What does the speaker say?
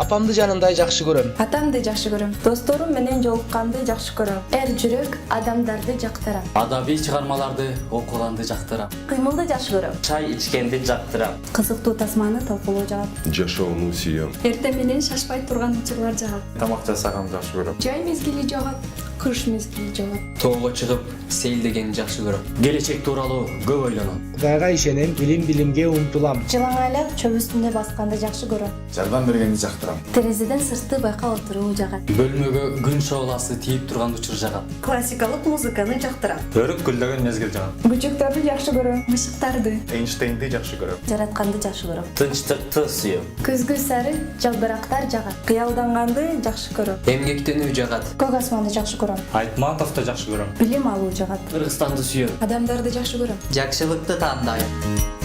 Апамды жанымдай жакшы көрөм. Атамды жакшы көрөм. Досторум менен жолукканды жакшы көрөм. Эр жүрөк адамдарды жактырам. Адабий чыгармаларды окуганды жактырам. Кыймылды жакшы көрөм. Чай ичкенди жактырам. Кызыктуу тасманы талкуулоо жагат. Жашоону сүйөм. Эртең менен шашпай турган учурлар жагат. Тамак жасаганды жакшы көрөм. Жай мезгили жагат. Кыш мезгили жагат. Тоого чыгып, сейилдегенди жакшы көрөм. Келечек тууралуу көп ойлоном. Кудайга ишенем, билимге умтулам. Жылаңайлап чөп үстүндө басканды жакшы көрөм. Жардам бергенди жактырам. Терезеден сыртты байкап отуруу жагат. Бөлмөгө күн шооласы тийип турган учур жагат. Классикалык музыканы жактырам. Өрүк гүлдөгөн мезгил жагат. Бучуктарды жакшы көрөм. Мышыктарды. Эйнштейнди жакшы көрөм. Жаратканды жакшы көрөм. Тынчтыкты сүйөм. Күзгү сары жалбырактар жагат. Кыялданганды жакшы көрөм. Эмгектенүү жагат. Көк асманды жакшы көрөм. Айтматовду жакшы көрөм. Билим алуу жагат. Кыргызстанды сүйөм. Адамдарды жакшы көрөм. Жакшылыкты тандайм.